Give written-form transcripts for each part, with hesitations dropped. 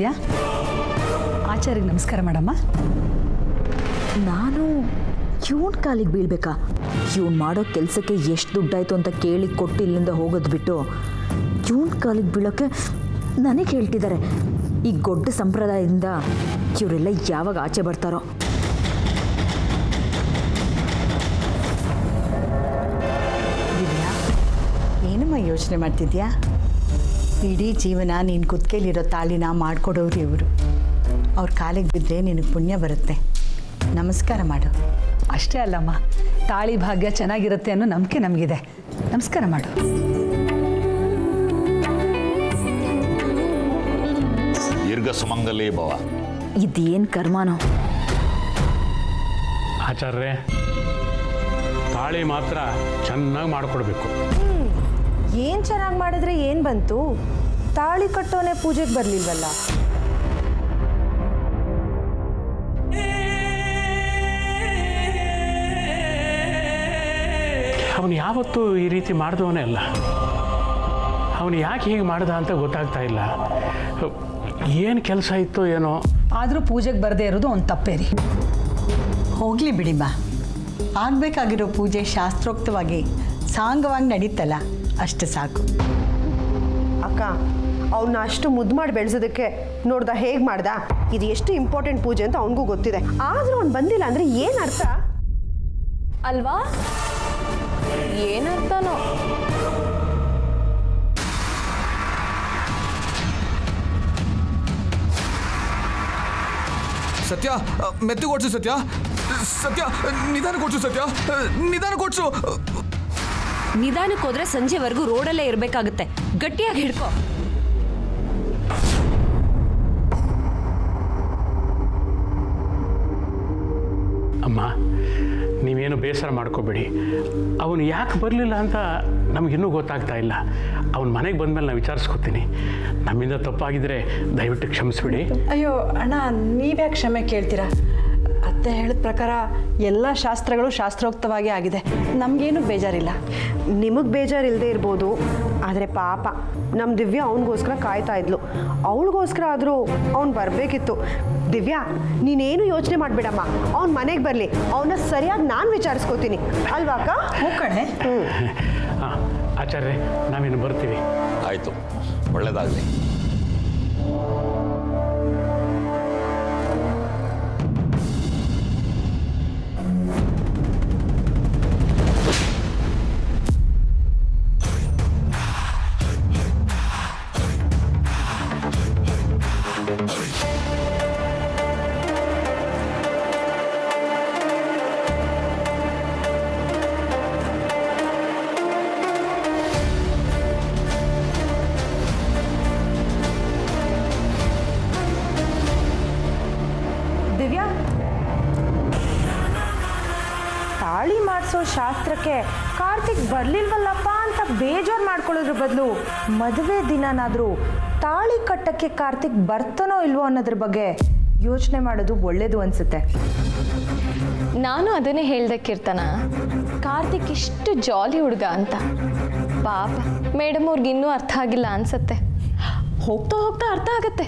ದಿವ್ಯಾ, ಆಚಾರ್ಯಗೆ ನಮಸ್ಕಾರ ಮಾಡಮ್ಮ. ನಾನು ಇವನ್ ಕಾಲಿಗೆ ಬೀಳ್ಬೇಕಾ? ಇವನ್ ಮಾಡೋ ಕೆಲಸಕ್ಕೆ ಎಷ್ಟು ದುಡ್ಡಾಯ್ತು ಅಂತ ಕೇಳಿ ಕೊಟ್ಟು ಇಲ್ಲಿಂದ ಹೋಗೋದು ಬಿಟ್ಟು ಇವನ್ ಕಾಲಿಗೆ ಬೀಳೋಕ್ಕೆ ನನಗೆ ಹೇಳ್ತಿದ್ದಾರೆ. ಈ ಗೊಡ್ಡ ಸಂಪ್ರದಾಯದಿಂದ ಇವರೆಲ್ಲ ಯಾವಾಗ ಆಚೆ ಬರ್ತಾರೋ? ದಿವ್ಯಾ, ಏನಮ್ಮ ಯೋಚನೆ ಮಾಡ್ತಿದ್ಯಾ? ಇಡೀ ಜೀವನ ನೀನು ಕುತ್ತಿಗೆಲಿರೋ ತಾಳಿನ ಮಾಡಿಕೊಡೋರು ಇವರು. ಅವ್ರ ಕಾಲಿಗೆ ಬಿದ್ದರೆ ನಿನಗೆ ಪುಣ್ಯ ಬರುತ್ತೆ. ನಮಸ್ಕಾರ ಮಾಡು. ಅಷ್ಟೇ ಅಲ್ಲಮ್ಮ, ತಾಳಿ ಭಾಗ್ಯ ಚೆನ್ನಾಗಿರುತ್ತೆ ಅನ್ನೋ ನಂಬಿಕೆ ನಮಗಿದೆ. ನಮಸ್ಕಾರ ಮಾಡು. ದೀರ್ಘ ಸುಮಂಗಲಿ ಭವ. ಇದೇನು ಕರ್ಮಾನೋ? ಆಚಾರ್ಯ, ತಾಳಿ ಮಾತ್ರ ಚೆನ್ನಾಗಿ ಮಾಡಿಕೊಡ್ಬೇಕು. ಏನು ಚೆನ್ನಾಗಿ ಮಾಡಿದ್ರೆ ಏನು ಬಂತು? ತಾಳಿ ಕಟ್ಟೋನೆ ಪೂಜೆಗೆ ಬರಲಿಲ್ವಲ್ಲ. ಅವನು ಯಾವತ್ತೂ ಈ ರೀತಿ ಮಾಡಿದವನೇ ಅಲ್ಲ. ಅವನು ಯಾಕೆ ಹೀಗೆ ಮಾಡ್ದ ಅಂತ ಗೊತ್ತಾಗ್ತಾ ಇಲ್ಲ. ಏನು ಕೆಲಸ ಇತ್ತೋ ಏನೋ. ಆದರೂ ಪೂಜೆಗೆ ಬರದೇ ಇರೋದು ಒಂದು ತಪ್ಪೇ ರೀ. ಹೋಗಲಿ ಬಿಡಿಮ್ಮ, ಆಗಬೇಕಾಗಿರೋ ಪೂಜೆ ಶಾಸ್ತ್ರೋಕ್ತವಾಗಿ ಸಾಂಗವಾಗಿ ನಡೀತಲ್ಲ, ಅಷ್ಟು ಸಾಕು. ಅಕ್ಕ, ಅವನ್ನ ಅಷ್ಟು ಮುದ್ದು ಮಾಡಿ ಬೆಳೆಸೋದಕ್ಕೆ ನೋಡ್ದ ಹೇಗೆ ಮಾಡ್ದ? ಇದು ಎಷ್ಟು ಇಂಪಾರ್ಟೆಂಟ್ ಪೂಜೆ ಅಂತ ಅವನಿಗೂ ಗೊತ್ತಿದೆ. ಆದರೂ ಅವ್ನು ಬಂದಿಲ್ಲ ಅಂದರೆ ಏನು ಅರ್ಥ ಅಲ್ವಾ? ಏನರ್ಥನೋ? ಸತ್ಯ, ಮೆತ್ತು ಕೊಡ್ಸು ಸತ್ಯ. ಸತ್ಯ, ನಿಧಾನ ಕೊಡ್ಸು ಸತ್ಯ, ನಿಧಾನ ಕೊಡ್ಸು. ನಿಧಾನಕ್ಕೆ ಹೋದ್ರೆ ಸಂಜೆವರೆಗೂ ರೋಡಲ್ಲೇ ಇರಬೇಕಾಗುತ್ತೆ. ಗಟ್ಟಿಯಾಗಿ ಹಿಡ್ಕೋ. ಅಮ್ಮ, ನೀವೇನು ಬೇಸರ ಮಾಡ್ಕೋಬೇಡಿ. ಅವನು ಯಾಕೆ ಬರಲಿಲ್ಲ ಅಂತ ನಮಗಿನ್ನೂ ಗೊತ್ತಾಗ್ತಾ ಇಲ್ಲ. ಅವನ ಮನೆಗೆ ಬಂದಮೇಲೆ ನಾನು ವಿಚಾರಿಸ್ಕೊತೀನಿ. ನಮ್ಮಿಂದ ತಪ್ಪಾಗಿದ್ದರೆ ದಯವಿಟ್ಟು ಕ್ಷಮಿಸ್ಬಿಡಿ. ಅಯ್ಯೋ ಅಣ್ಣ, ನೀವ್ಯಾಕೆ ಕ್ಷಮೆ ಕೇಳ್ತೀರಾ? ಅತ್ತೆ ಹೇಳಿದ ಪ್ರಕಾರ ಎಲ್ಲ ಶಾಸ್ತ್ರಗಳು ಶಾಸ್ತ್ರೋಕ್ತವಾಗಿ ಆಗಿದೆ. ನಮಗೇನು ಬೇಜಾರಿಲ್ಲ. ನಿಮಗೆ ಬೇಜಾರಿಲ್ಲದೆ ಇರ್ಬೋದು, ಆದರೆ ಪಾಪ ನಮ್ಮ ದಿವ್ಯಾ ಅವನಿಗೋಸ್ಕರ ಕಾಯ್ತಾ ಇದ್ಲು. ಅವಳಿಗೋಸ್ಕರ ಆದರೂ ಅವ್ನು ಬರಬೇಕಿತ್ತು. ದಿವ್ಯಾ, ನೀನೇನು ಯೋಚನೆ ಮಾಡಬೇಡಮ್ಮ. ಅವ್ನ ಮನೆಗೆ ಬರಲಿ, ಅವನ್ನ ಸರಿಯಾಗಿ ನಾನು ವಿಚಾರಿಸ್ಕೋತೀನಿ, ಅಲ್ವಾ ಅಕ್ಕ? ಹೋಗ್ಕಣೆ. ಹಾಂ ಆಚಾರ್ಯ, ನಾವಿನ್ನು ಬರ್ತೀವಿ. ಆಯಿತು, ಒಳ್ಳೆಯದಾಗಲಿ. ದಿವ್ಯಾ, ತಾಳಿ ಮಾಡಿಸೋ ಶಾಸ್ತ್ರಕ್ಕೆ ಕಾರ್ತಿಕ್ ಬರ್ಲಿಲ್ವಲ್ಲಪ್ಪ ಅಂತ ಬೇಜಾರು ಮಾಡ್ಕೊಳ್ಳೋದ್ರ ಬದಲು ಮದುವೆ ದಿನನಾದರೂ ತಾಳಿ ಕಟ್ಟಕ್ಕೆ ಕಾರ್ತಿಕ್ ಬರ್ತಾನೋ ಇಲ್ವೋ ಅನ್ನೋದ್ರ ಬಗ್ಗೆ ಯೋಚನೆ ಮಾಡೋದು ಒಳ್ಳೇದು ಅನ್ಸುತ್ತೆ. ನಾನು ಅದನ್ನೇ ಹೇಳ್ದೆ ಕೀರ್ತನ, ಕಾರ್ತಿಕ್ ಇಷ್ಟು ಜಾಲಿ ಹುಡುಗ ಅಂತ. ಪಾಪ ಮೇಡಮ್ ಅವ್ರಿಗೆ ಇನ್ನೂ ಅರ್ಥ ಆಗಿಲ್ಲ ಅನ್ಸತ್ತೆ. ಹೋಗ್ತಾ ಹೋಗ್ತಾ ಅರ್ಥ ಆಗತ್ತೆ.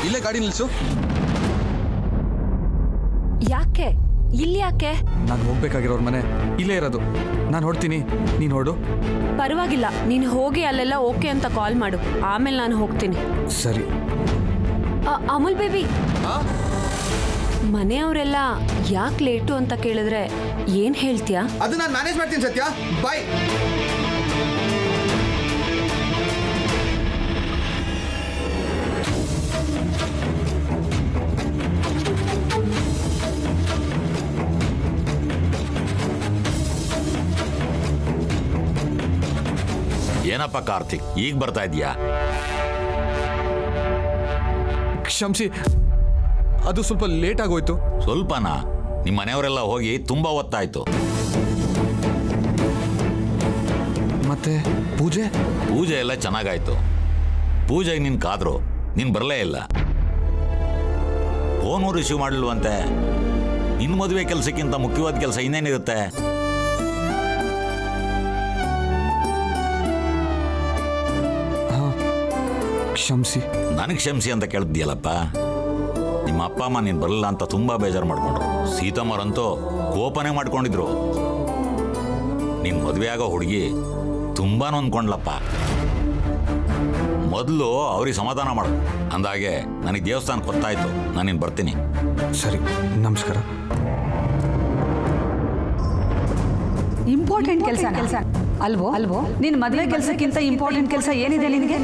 ಇಲ್ಲೇ ಗಾಡಿ ನಿಲ್ಲಿಸು. ಯಾಕೆ ಇಲ್ಲಿ ಯಾಕೆ? ನಾನು ಹೋಗ್ಬೇಕಾಗಿರೋರ್ ಮನೆ ಇಲ್ಲೇ ಇರೋದು. ನಾನು ಹೊಡ್ತೀನಿ, ನೀನು ಹೊಡು. ಪರವಾಗಿಲ್ಲ, ನೀನು ಹೋಗಿ ಅಲ್ಲೆಲ್ಲ ಓಕೆ ಅಂತ ಕಾಲ್ ಮಾಡು, ಆಮೇಲೆ ನಾನು ಹೋಗ್ತೀನಿ. ಸರಿ. ಅಮೂಲ್ ಬೇಬಿ, ಮನೆಯವರೆಲ್ಲ ಯಾಕೆ ಲೇಟು ಅಂತ ಕೇಳಿದ್ರೆ ಏನು ಹೇಳ್ತೀಯಾ? ಅದು ನಾನು ಮ್ಯಾನೇಜ್ ಮಾಡ್ತೀನಿ ಸತ್ಯ. ಬಾಯ್. ಏನಪ್ಪ ಕಾರ್ತಿಕ್, ಈಗ ಬರ್ತಾ ಇದೀಯಾ? ಕ್ಷಮಿಸಿ, ಅದು ಸ್ವಲ್ಪ ಲೇಟ್ ಆಗೋಯ್ತು. ಸ್ವಲ್ಪನಾ? ನಿಮ್ಮ ಮನೆಯವರೆಲ್ಲ ಹೋಗಿ ತುಂಬಾ ಹೊತ್ತಾಯ್ತು. ಮತ್ತೆ ಪೂಜೆ ಪೂಜೆ ಎಲ್ಲ ಚೆನ್ನಾಗಾಯ್ತು. ಪೂಜೆಗೆ ನಿನ್ ಕಾದ್ರು, ನೀನ್ ಬರಲೇ ಇಲ್ಲ. ಫೋನು ರಿಸೀವ್ ಮಾಡಲಿಲ್ವಂತೆ. ನಿನ್ನ ಮದುವೆ ಕೆಲಸಕ್ಕಿಂತ ಮುಖ್ಯವಾದ ಕೆಲಸ ಇನ್ನೇನಿರುತ್ತೆ? ಕ್ಷಮಿಸಿ. ನನಗೆ ಕ್ಷಮಿಸಿ ಅಂತ ಕೇಳ್ತಿದ್ಯಲ್ಲಪ್ಪ. ನಿಮ್ಮ ಅಪ್ಪ ಅಮ್ಮ ನೀನು ಬರಲ್ಲ ಅಂತ ತುಂಬ ಬೇಜಾರು ಮಾಡ್ಕೊಂಡ್ರು. ಸೀತಮ್ಮರಂತೂ ಕೋಪನೇ ಮಾಡ್ಕೊಂಡಿದ್ರು. ನಿನ್ನ ಮದುವೆ ಆಗೋ ಹುಡುಗಿ ತುಂಬ ನೊಂದ್ಕೊಂಡ್ಲಪ್ಪ. ಮೊದಲು ಅವ್ರಿಗೆ ಸಮಾಧಾನ ಮಾಡು. ಅಂದಾಗೆ ನನಗೆ ದೇವಸ್ಥಾನಕ್ಕೆ ಗೊತ್ತಾಯ್ತು. ನಾನಿನ್ನು ಬರ್ತೀನಿ. ಸರಿ, ನಮಸ್ಕಾರ. ಇಂಪಾರ್ಟೆಂಟ್ ಕೆಲಸ ಅಲ್ವೋ ನಿನ್ನ ಮದುವೆ ಕೆಲಸಕ್ಕಿಂತ ಇಂಪಾರ್ಟೆಂಟ್ ಕೆಲಸ ಏನಿದೆ ನಿನಗೆ?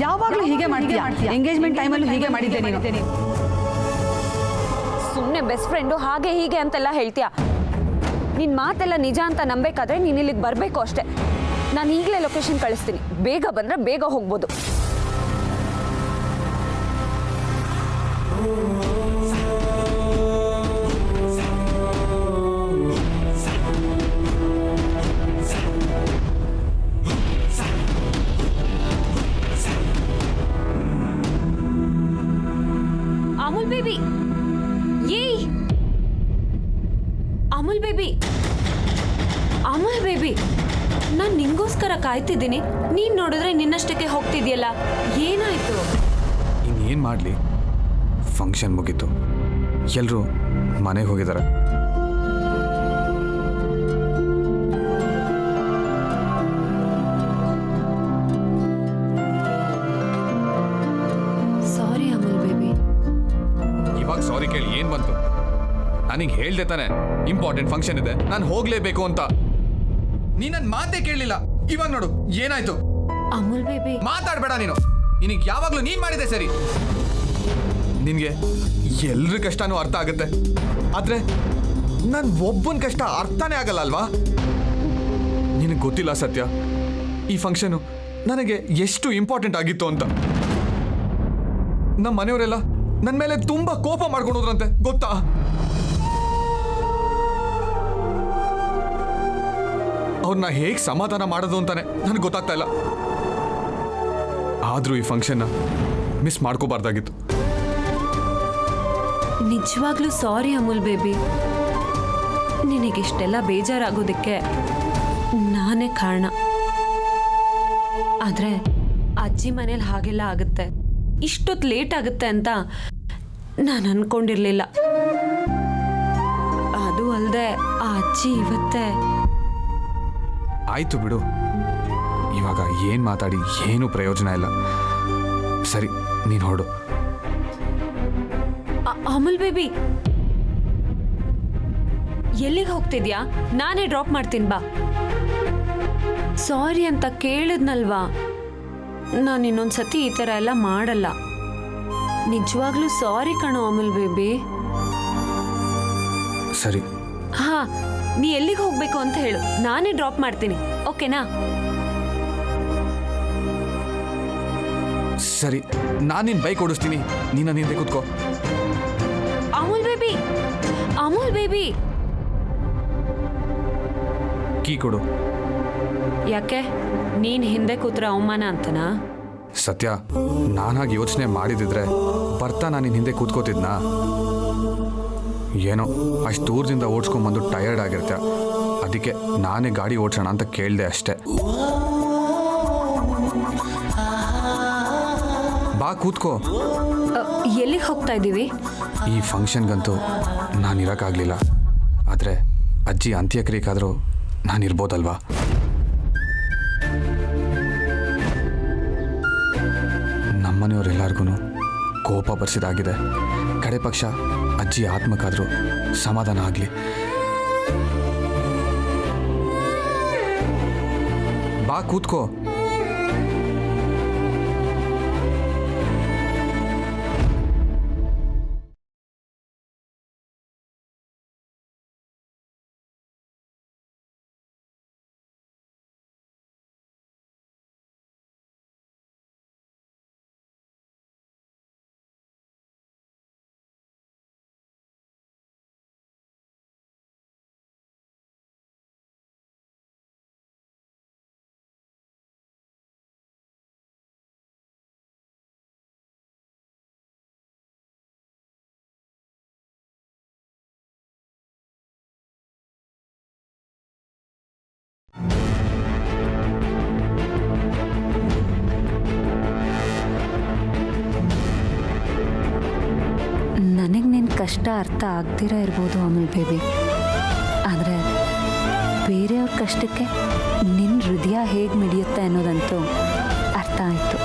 ಯಾವಾಗಲೂ ಹೀಗೆ ಮಾಡ್ತೀಯ. ಎಂಗೇಜ್ಮೆಂಟ್ ಟೈಮಲ್ಲೂ ಹೀಗೆ ಮಾಡಿದ್ದೆ ನೀನು. ಸುಮ್ಮನೆ ಬೆಸ್ಟ್ ಫ್ರೆಂಡು ಹಾಗೆ ಹೀಗೆ ಅಂತೆಲ್ಲ ಹೇಳ್ತೀಯ. ನಿನ್ನ ಮಾತೆಲ್ಲ ನಿಜ ಅಂತ ನಂಬೇಕಾದ್ರೆ ನೀನು ಇಲ್ಲಿಗೆ ಬರಬೇಕು ಅಷ್ಟೇ. ನಾನು ಈಗಲೇ ಲೊಕೇಶನ್ ಕಳಿಸ್ತೀನಿ. ಬೇಗ ಬಂದರೆ ಬೇಗ ಹೋಗ್ಬೋದು. ಅಮೂಲ್ ಬೇಬಿ, ಏಯ್ ಅಮೂಲ್ ಬೇಬಿ, ಅಮೂಲ್ ಬೇಬಿ, ನಾನು ನಿಂಗೋಸ್ಕರ ಕಾಯ್ತಿದ್ದೀನಿ. ನೀನ್ ನೋಡಿದ್ರೆ ನಿನ್ನಷ್ಟಕ್ಕೆ ಹೋಗ್ತಿದ್ಯಲ್ಲ, ಏನಾಯ್ತು? ಇನ್ನೇನು ಮಾಡಲಿ, ಫಂಕ್ಷನ್ ಮುಗೀತು, ಎಲ್ಲರೂ ಮನೆಗೆ ಹೋಗಿದ್ದಾರೆ. ಸಾರಿ ಅಮೂಲ್ ಬೇಬಿ. ಇವಾಗ ಸಾರಿ ಕೇಳಿ ಏನು ಬಂತು? ನನಗೆ ಹೇಳ್ದೆ ತಾನೆ ಇಂಪಾರ್ಟೆಂಟ್ ಫಂಕ್ಷನ್ ಇದೆ, ನಾನು ಹೋಗ್ಲೇಬೇಕು ಅಂತ. ನೀ ನನ್ನ ಮಾತೇ ಕೇಳಲಿಲ್ಲ. ಇವಾಗ ನೋಡು ಏನಾಯ್ತು. ಅಮೂಲ್ ಬೇಬಿ, ಮಾತಾಡಬೇಡ ನೀನು. ನಿನಗೆ ಯಾವಾಗಲೂ ನೀನು ಮಾಡಿದೆ ಸರಿ. ನಿನಗೆ ಎಲ್ರ ಕಷ್ಟನೂ ಅರ್ಥ ಆಗುತ್ತೆ, ಆದರೆ ನನ್ನ ಒಬ್ಬನ ಕಷ್ಟ ಅರ್ಥನೇ ಆಗಲ್ಲ ಅಲ್ವಾ? ನಿನಗೆ ಗೊತ್ತಿಲ್ಲ ಸತ್ಯ, ಈ ಫಂಕ್ಷನು ನನಗೆ ಎಷ್ಟು ಇಂಪಾರ್ಟೆಂಟ್ ಆಗಿತ್ತು ಅಂತ. ನಮ್ಮ ಮನೆಯವರೆಲ್ಲ ನನ್ನ ಮೇಲೆ ತುಂಬ ಕೋಪ ಮಾಡ್ಕೊಂಡೋದ್ರಂತೆ, ಗೊತ್ತಾ? ಅವ್ರನ್ನ ಹೇಗೆ ಸಮಾಧಾನ ಮಾಡೋದು ಅಂತಾನೆ ನನಗೆ ಗೊತ್ತಾಗ್ತಾ ಇಲ್ಲ. ಆದರೂ ಈ ಫಂಕ್ಷನ್ನ ಮಿಸ್ ಮಾಡ್ಕೋಬಾರ್ದಾಗಿತ್ತು. ನಿಜವಾಗ್ಲೂ ಸಾರಿ ಅಮೂಲ್ ಬೇಬಿ. ನಿನಗಿಷ್ಟೆಲ್ಲ ಬೇಜಾರಾಗೋದಕ್ಕೆ ನಾನೇ ಕಾರಣ. ಆದರೆ ಅಜ್ಜಿ ಮನೇಲಿ ಹಾಗೆಲ್ಲ ಆಗುತ್ತೆ, ಇಷ್ಟೊತ್ತು ಲೇಟ್ ಆಗುತ್ತೆ ಅಂತ ನಾನು ಅನ್ಕೊಂಡಿರ್ಲಿಲ್ಲ. ಅದು ಅಲ್ಲದೆ ಆ ಅಜ್ಜಿ ಇವತ್ತೇ. ಆಯ್ತು ಬಿಡು, ಇವಾಗ ಏನು ಮಾತಾಡಿ ಏನೂ ಪ್ರಯೋಜನ ಇಲ್ಲ. ಸರಿ, ನೀನು ಹೊರಡು. ಅಮೂಲ್ ಬೇಬಿ, ಎಲ್ಲಿಗೆ ಹೋಗ್ತಿದ್ಯಾ? ನಾನೇ ಡ್ರಾಪ್ ಮಾಡ್ತೀನಿ, ಬಾ. ಸಾರಿ ಅಂತ ಕೇಳಿದ್ನಲ್ವಾ, ನಾನು ಇನ್ನೊಂದ್ಸತಿ ಈ ಥರ ಎಲ್ಲ ಮಾಡಲ್ಲ. ನಿಜವಾಗ್ಲೂ ಸಾರಿ ಕಣೋ ಅಮೂಲ್ ಬೇಬಿ. ಸರಿ. ಹಾ, ನೀ ಎಲ್ಲಿಗೆ ಹೋಗ್ಬೇಕು ಅಂತ ಹೇಳು, ನಾನೇ ಡ್ರಾಪ್ ಮಾಡ್ತೀನಿ, ಓಕೆನಾ? ಸರಿ, ನಾನು ನಿನ್ನ ಬೈಕ್ ಓಡಿಸ್ತೀನಿ, ನೀನು ನಿಂದೆ ಕೂತ್ಕೋ. Amul baby, Amul baby, key ಕೊಡು. ಯಾಕೆ ನೀನ್ ಹಿಂದೆ ಕೂತ್ರೆ ಅವಮಾನ ಅಂತನಾ? ಸತ್ಯ, ನಾನಾಗಿ ಯೋಚನೆ ಮಾಡಿದಿದ್ರೆ ಬರ್ತಾ ನಾನು ನಿನ್ನ ಹಿಂದೆ ಕೂತ್ಕೋತಿದ್ನಾ? ಏನೋ ಅಷ್ಟು ದೂರದಿಂದ ಓಡಿಸ್ಕೊಂಬಂದು ಟಯರ್ಡ್ ಆಗಿರ್ತೆ, ಅದಕ್ಕೆ ನಾನೇ ಗಾಡಿ ಓಡಿಸೋಣ ಅಂತ ಕೇಳಿದೆ ಅಷ್ಟೆ. ಬಾ ಕೂತ್ಕೋ. ಎಲ್ಲಿಗೆ ಹೋಗ್ತಾ ಇದ್ದೀವಿ? ಈ ಫಂಕ್ಷನ್ಗಂತೂ ನಾನು ಇರೋಕ್ಕಾಗಲಿಲ್ಲ, ಆದರೆ ಅಜ್ಜಿ ಅಂತ್ಯಕ್ರಿಯೆಗಾದರೂ ನಾನು ಇರ್ಬೋದಲ್ವಾ? ನಮ್ಮನೆಯವರೆಲ್ಲರಿಗೂ ಕೋಪ ಬರ್ಸಿದಾಗಿದೆ. ಕಡೆ ಪಕ್ಷ ಅಜ್ಜಿ ಆತ್ಮಕ್ಕಾದರೂ ಸಮಾಧಾನ ಆಗಲಿ. ಬಾ ಕೂತ್ಕೋ. ನನಗೆ ನಿನ್ನ ಕಷ್ಟ ಅರ್ಥ ಆಗ್ದಿರ ಇರ್ಬೋದು ಅಮಲ್ ಬೇಬಿ, ಆದರೆ ಬೇರೆಯವ್ರ ಕಷ್ಟಕ್ಕೆ ನಿನ್ನ ಹೃದಯ ಹೇಗೆ ಮಿಡಿಯುತ್ತೆ ಅನ್ನೋದಂತೂ ಅರ್ಥ ಆಯಿತು.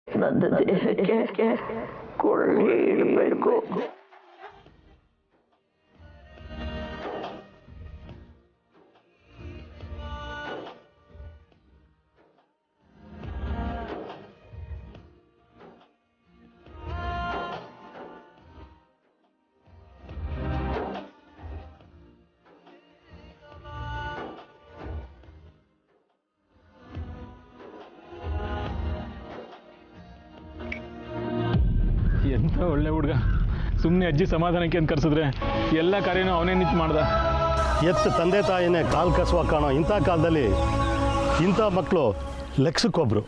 ನನ್ನ ದೇಹಕ್ಕೆ ಕೊಳ್ಳಿ ಇಡಬೇಕು. ಎಂಥ ಒಳ್ಳೆ ಹುಡುಗ. ಸುಮ್ಮನೆ ಅಜ್ಜಿ ಸಮಾಧಾನಕ್ಕೆ ಅಂತ ಕರೆಸಿದ್ರೆ ಎಲ್ಲ ಕಾರ್ಯನೂ ಅವನೇ ನಿಂತು ಮಾಡ್ದ. ಎತ್ತು ತಂದೆ ತಾಯಿನೇ ಕಾಲು ಕಸುವ ಕಾಣೋ ಇಂಥ ಕಾಲದಲ್ಲಿ ಇಂಥ ಮಕ್ಕಳು ಲೆಕ್ಸಕ್ಕೊಬ್ರು.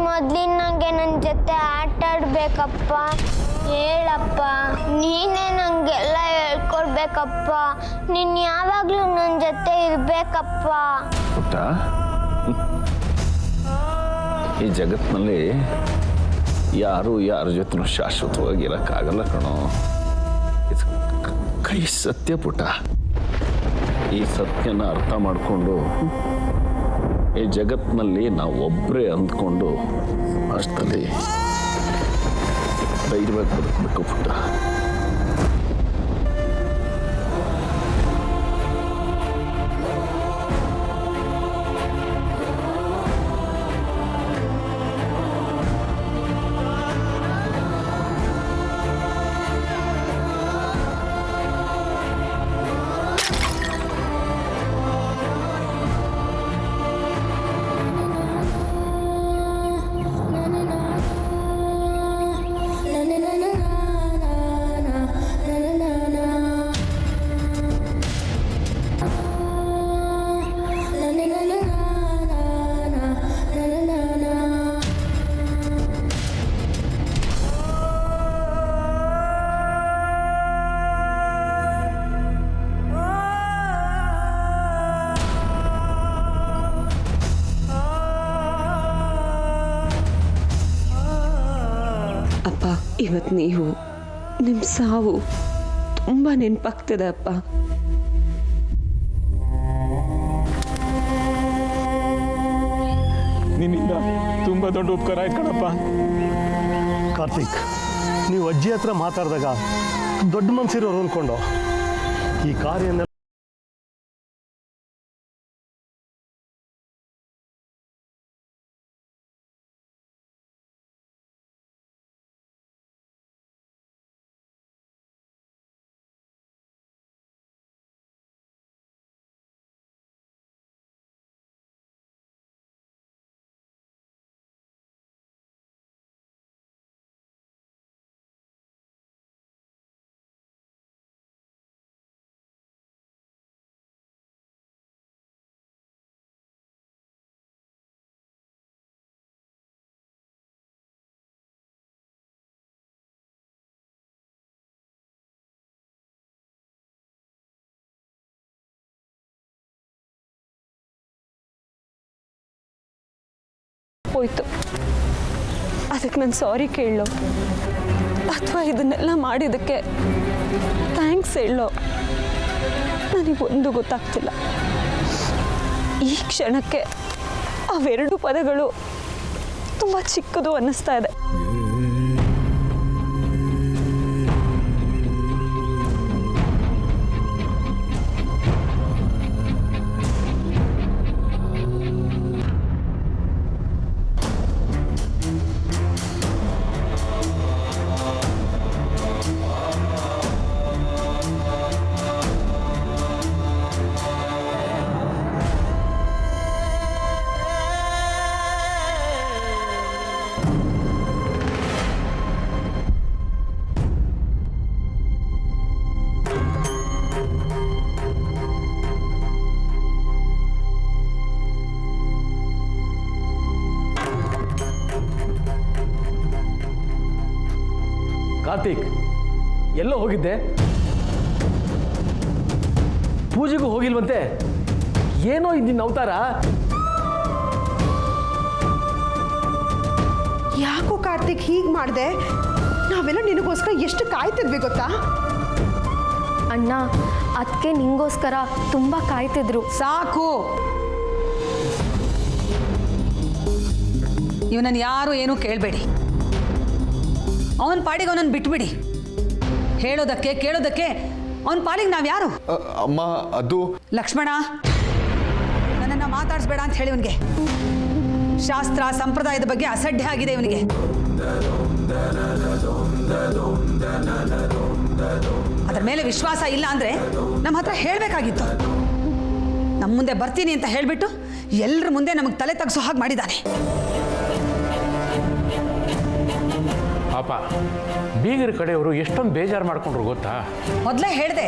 ಮೊದಲಿನಂಗೆ ನನ್ನ ಜೊತೆ ಆಟ ಆಡ್ಬೇಕಪ್ಪ. ಹೇಳಪ್ಪ, ನೀನೇ ನನಗೆಲ್ಲ ಹೇಳ್ಕೊಡ್ಬೇಕಪ್ಪ. ನೀನು ಯಾವಾಗಲೂ ನನ್ನ ಜೊತೆ ಇರಬೇಕಪ್ಪ. ಪುಟ್ಟ, ಈ ಜಗತ್ತಿನಲ್ಲಿ ಯಾರು ಯಾರ ಜೊತೆ ಶಾಶ್ವತವಾಗಿರೋಕ್ಕಾಗಲ್ಲ ಕಣೋ. ಇದು ಕೈ ಸತ್ಯ ಪುಟ್ಟ. ಈ ಸತ್ಯನ ಅರ್ಥ ಮಾಡಿಕೊಂಡು ಈ ಜಗತ್ತಿನಲ್ಲಿ ನಾವು ಒಬ್ಬರೇ ಅಂದ್ಕೊಂಡು ಅಷ್ಟರಲ್ಲಿ ಧೈರ್ಯವಾಗಿ ಬದುಕಬೇಕು ಪುಟ್ಟ. ಅಪ್ಪ, ಇವತ್ತು ನೀವು ನಿಮ್ಮ ಸಾವು ತುಂಬ ನೆನಪಾಗ್ತದೆ ಅಪ್ಪ. ನಿನ್ನಿಂದ ತುಂಬ ದೊಡ್ಡ ಉಪಕಾರ ಆಯ್ತು ಕಣಪ್ಪ. ಕಾರ್ತಿಕ್, ನೀವು ಅಜ್ಜಿ ಹತ್ರ ಮಾತಾಡಿದಾಗ ದೊಡ್ಡ ಮನಸ್ಸಿರೋರು ಅಂದ್ಕೊಂಡು ಈ ಕಾರ್ಯನ ತಪ್ಪೋಯ್ತು. ಅದಕ್ಕೆ ನಾನು ಸಾರಿ ಕೇಳೋ ಅಥವಾ ಇದನ್ನೆಲ್ಲ ಮಾಡಿದ್ದಕ್ಕೆ ಥ್ಯಾಂಕ್ಸ್ ಹೇಳೋ ನನಗೊಂದು ಗೊತ್ತಾಗ್ತಿಲ್ಲ. ಈ ಕ್ಷಣಕ್ಕೆ ಅವೆರಡು ಪದಗಳು ತುಂಬ ಚಿಕ್ಕದು ಅನ್ನಿಸ್ತಾ ಇದೆ. ಕಾರ್ತಿಕ್, ಎಲ್ಲೋ ಹೋಗಿದ್ದೆ? ಪೂಜೆಗೂ ಹೋಗಿಲ್ವಂತೆ? ಏನೋ ಇದ್ದಿನ ಅವತಾರ? ಯಾಕೋ ಕಾರ್ತಿಕ್ ಹೀಗೆ ಮಾಡಿದೆ? ನಾವೆಲ್ಲ ನಿನಗೋಸ್ಕರ ಎಷ್ಟು ಕಾಯ್ತಿದ್ವಿ ಗೊತ್ತಾ? ಅಣ್ಣ ಅದಕ್ಕೆ ನಿಂಗೋಸ್ಕರ ತುಂಬ ಕಾಯ್ತಿದ್ರು. ಸಾಕು, ಇವನನ್ನು ಯಾರು ಏನೂ ಕೇಳಬೇಡಿ. ಅವನ ಪಾಡಿಗೆ ಅವನನ್ನು ಬಿಟ್ಬಿಡಿ. ಹೇಳೋದಕ್ಕೆ ಕೇಳೋದಕ್ಕೆ ಅವನ ಪಾಲಿಗೆ ನಾವು ಯಾರು? ಅಮ್ಮ, ಅದು ಲಕ್ಷ್ಮಣ, ನನ್ನನ್ನು ಮಾತಾಡಿಸ್ಬೇಡ ಅಂತ ಹೇಳಿ ಇವನಿಗೆ. ಶಾಸ್ತ್ರ ಸಂಪ್ರದಾಯದ ಬಗ್ಗೆ ಅಸಡ್ಡೆ ಆಗಿದೆ ಇವನಿಗೆ. ಅದರ ಮೇಲೆ ವಿಶ್ವಾಸ ಇಲ್ಲ ಅಂದರೆ ನಮ್ಮ ಹತ್ರ ಹೇಳಬೇಕಾಗಿತ್ತು. ನಮ್ಮ ಮುಂದೆ ಬರ್ತೀನಿ ಅಂತ ಹೇಳಿಬಿಟ್ಟು ಎಲ್ಲರ ಮುಂದೆ ನಮಗೆ ತಲೆ ತಗ್ಸೋ ಹಾಗೆ ಮಾಡಿದ್ದಾನೆ. ಪಾಪ ಬೀಗರ ಕಡೆಯವರು ಎಷ್ಟೊಂದು ಬೇಜಾರು ಮಾಡ್ಕೊಂಡ್ರು ಗೊತ್ತಾ? ಮೊದಲೇ ಹೇಳಿದೆ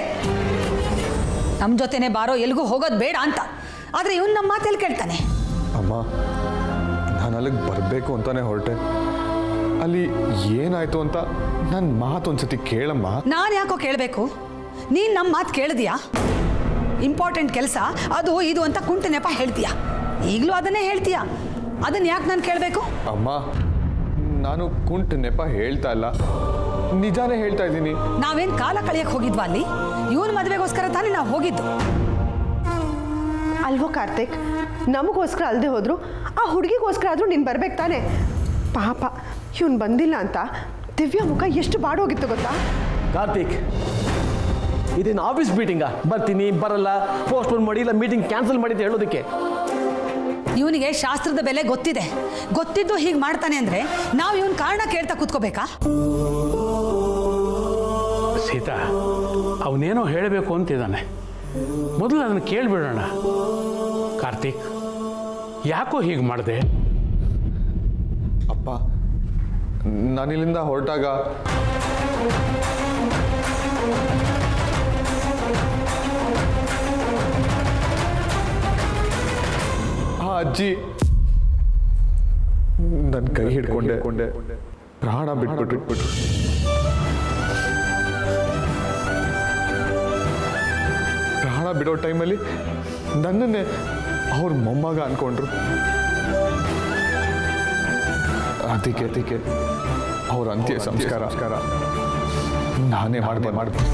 ನಮ್ಮ ಜೊತೆನೆ ಬಾರೋ, ಎಲ್ಗೂ ಹೋಗೋದು ಬೇಡ ಅಂತ. ಆದರೆ ಇವನು ನಮ್ಮ ಮಾತೆಲ್ಲಿ ಕೇಳ್ತಾನೆ? ಅಮ್ಮ, ನಾನು ಅಲ್ಲಿಗೆ ಬರಬೇಕು ಅಂತಾನೆ ಹೊರಟೆ. ಅಲ್ಲಿ ಏನಾಯ್ತು ಅಂತ ನನ್ನ ಮಾತೊಂದ್ಸತಿ ಕೇಳಮ್ಮ. ನಾನು ಯಾಕೋ ಕೇಳಬೇಕು? ನೀನು ನಮ್ಮ ಮಾತು ಕೇಳಿದ್ಯಾ? ಇಂಪಾರ್ಟೆಂಟ್ ಕೆಲಸ ಅದು ಇದು ಅಂತ ಕುಂಟು ನೆಪ ಹೇಳ್ತೀಯಾ? ಈಗಲೂ ಅದನ್ನೇ ಹೇಳ್ತೀಯಾ? ಅದನ್ನು ಯಾಕೆ ನಾನು ಕೇಳಬೇಕು? ಅಮ್ಮ, ನಾನು ಕುಂಟು ನೆಪ ಹೇಳ್ತಾ ಇಲ್ಲ, ನಿಜಾನೇ ಹೇಳ್ತಾ ಇದ್ದೀನಿ. ನಾವೇನು ಕಾಲ ಕಳೆಯಕ್ಕೆ ಹೋಗಿದ್ವಾ ಅಲ್ಲಿ? ಇವನು ಮದುವೆಗೋಸ್ಕರ ತಾನೇ ನಾವು ಹೋಗಿದ್ದು. ಅಲ್ವೋ ಕಾರ್ತಿಕ್, ನಮಗೋಸ್ಕರ ಅಲ್ಲದೆ ಹೋದ್ರು ಆ ಹುಡುಗಿಗೋಸ್ಕರ ಆದರೂ ನೀನು ಬರ್ಬೇಕು ತಾನೆ? ಪಾಪ ಇವನು ಬಂದಿಲ್ಲ ಅಂತ ದಿವ್ಯಾ ಮುಖ ಎಷ್ಟು ಬಾಡೋಗಿತ್ತು ಗೊತ್ತಾ? ಕಾರ್ತಿಕ್, ಇದೇನು ಆಫೀಸ್ ಮೀಟಿಂಗಾ? ಬರ್ತೀನಿ ಬರಲ್ಲ, ಪೋಸ್ಟ್ಪೋನ್ ಮಾಡಿ, ಇಲ್ಲ ಮೀಟಿಂಗ್ ಕ್ಯಾನ್ಸಲ್ ಮಾಡಿ ಅಂತ ಹೇಳೋದಕ್ಕೆ? ಇವನಿಗೆ ಶಾಸ್ತ್ರದ ಬೆಲೆ ಗೊತ್ತಿದೆ. ಗೊತ್ತಿದ್ದು ಹೀಗೆ ಮಾಡ್ತಾನೆ ಅಂದರೆ ನಾವು ಇವನ್ ಕಾರಣ ಕೇಳ್ತಾ ಕೂತ್ಕೋಬೇಕಾ? ಸೀತಾ, ಅವನೇನೋ ಹೇಳಬೇಕು ಅಂತಿದ್ದಾನೆ. ಮೊದಲು ಅದನ್ನು ಕೇಳಿಬಿಡೋಣ. ಕಾರ್ತಿಕ್, ಯಾಕೋ ಹೀಗೆ ಮಾಡಿದೆ? ಅಪ್ಪ, ನಾನಿಲ್ಲಿಂದ ಹೊರಟಾಗ ಆ ಅಜ್ಜಿ ನನ್ನ ಕೈ ಹಿಡ್ಕೊಂಡೆ ಪ್ರಾಣ ಬಿಟ್ಬಿಟ್ರು. ಪ್ರಾಣ ಬಿಡೋ ಟೈಮಲ್ಲಿ ನನ್ನನ್ನೇ ಅವ್ರ ಮೊಮ್ಮಗ ಅನ್ಕೊಂಡ್ರು. ಅದಕ್ಕೆ ಅವ್ರ ಅಂತ್ಯ ಸಂಸ್ಕಾರ ನಾನೇ ಮಾಡ್ದೆ.